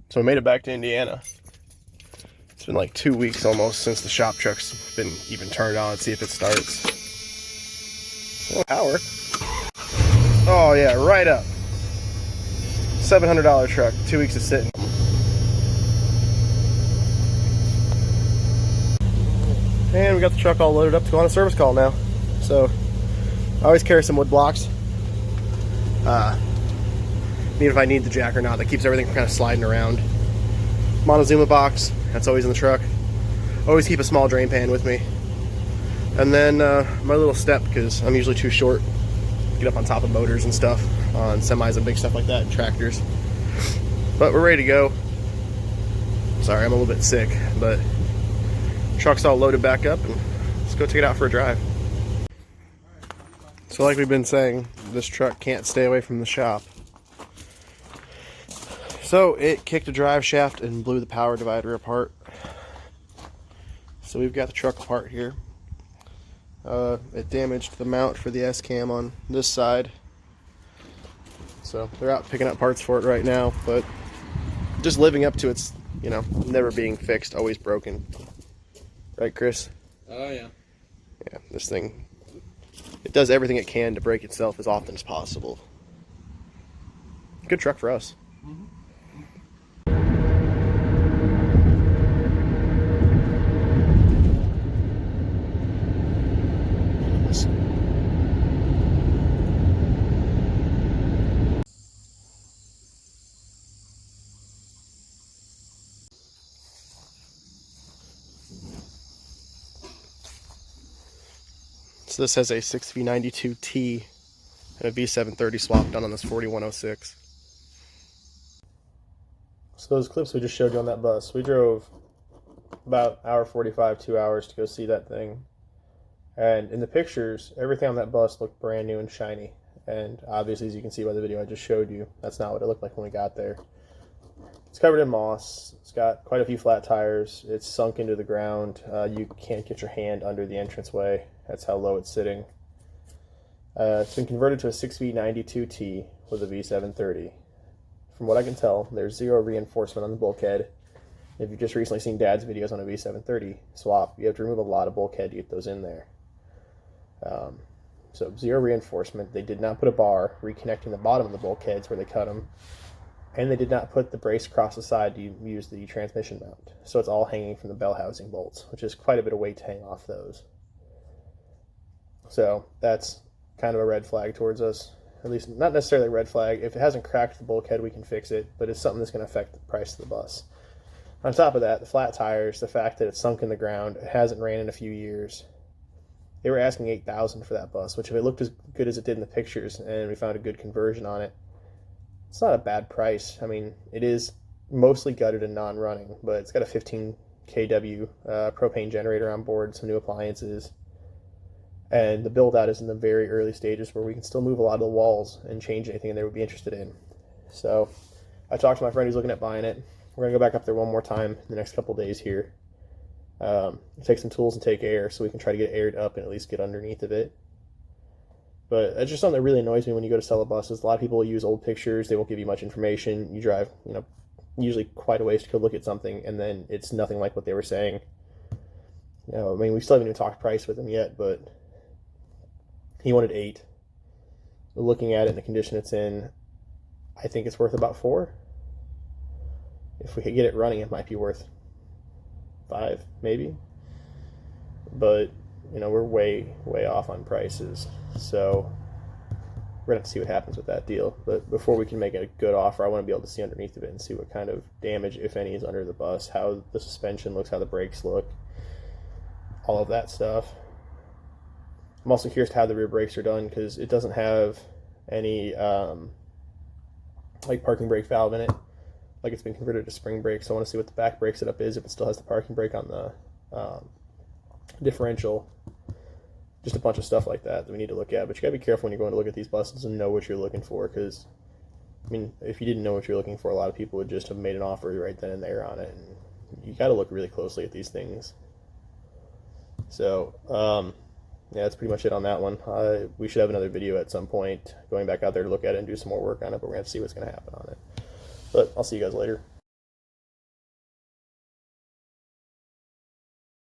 So we made it back to Indiana. It's been like 2 weeks almost since the shop truck's been even turned on. Let's see if it starts. Oh, power. Oh yeah, right up. $700 truck, 2 weeks of sitting. And we got the truck all loaded up to go on a service call now. So I always carry some wood blocks. Even if I need the jack or not, that keeps everything from kind of sliding around. Montezuma box, that's always in the truck. Always keep a small drain pan with me. And then my little step, because I'm usually too short to get up on top of motors and stuff, on semis and big stuff like that, and tractors. But we're ready to go. Sorry, I'm a little bit sick, but truck's all loaded back up, and let's go take it out for a drive. So like we've been saying, this truck can't stay away from the shop. So it kicked a drive shaft and blew the power divider apart. So we've got the truck apart here. It damaged the mount for the S-cam on this side. So they're out picking up parts for it right now, but just living up to its, you know, never being fixed, always broken. Right, Chris? Oh, yeah. Yeah, this thing, it does everything it can to break itself as often as possible. Good truck for us. Mm-hmm. So this has a 6V92T and a V730 swap done on this 4106. So those clips we just showed you on that bus, we drove about hour 45, 2 hours to go see that thing. And in the pictures, everything on that bus looked brand new and shiny. And obviously, as you can see by the video I just showed you, that's not what it looked like when we got there. It's covered in moss. It's got quite a few flat tires. It's sunk into the ground. You can't get your hand under the entranceway. That's how low it's sitting. It's been converted to a 6V92T with a V730. From what I can tell, there's zero reinforcement on the bulkhead. If you've just recently seen Dad's videos on a V730 swap, you have to remove a lot of bulkhead to get those in there. So zero reinforcement. They did not put a bar reconnecting the bottom of the bulkheads where they cut them. And they did not put the brace across the side to use the transmission mount. So it's all hanging from the bell housing bolts, which is quite a bit of weight to hang off those. So that's kind of a red flag towards us. At least not necessarily a red flag. If it hasn't cracked the bulkhead, we can fix it, but it's something that's going to affect the price of the bus. On top of that, the flat tires, the fact that it's sunk in the ground, it hasn't ran in a few years. They were asking $8,000 for that bus, which if it looked as good as it did in the pictures and we found a good conversion on it, it's not a bad price. I mean, it is mostly gutted and non-running, but it's got a 15 kW propane generator on board, some new appliances, and the build-out is in the very early stages where we can still move a lot of the walls and change anything they would be interested in. So I talked to my friend who's looking at buying it. We're going to go back up there one more time in the next couple days here. Take some tools and take air so we can try to get it aired up and at least get underneath of it. But that's just something that really annoys me when you go to sell a bus. Is a lot of people use old pictures. They won't give you much information. You drive, you know, usually quite a ways to go look at something, and then it's nothing like what they were saying. You know, I mean, we still haven't even talked price with him yet, but he wanted 8. Looking at it in the condition it's in, I think it's worth about 4. If we could get it running, it might be worth 5, maybe. But you know, we're way off on prices, so we're gonna have to see what happens with that deal. But before we can make a good offer, I want to be able to see underneath of it and see what kind of damage, if any, is under the bus, how the suspension looks, how the brakes look, all of that stuff. I'm also curious to how the rear brakes are done, because it doesn't have any like parking brake valve in it. Like, it's been converted to spring brakes, so I want to see what the back brake setup is, if it still has the parking brake on the differential. Just a bunch of stuff like that we need to look at. But you gotta be careful when you're going to look at these buses and know what you're looking for, because I mean, if you didn't know what you're looking for, a lot of people would just have made an offer right then and there on it, and you gotta look really closely at these things. So yeah, that's pretty much it on that one. We should have another video at some point going back out there to look at it and do some more work on it, but we're gonna have to see what's gonna happen on it. But I'll see you guys later.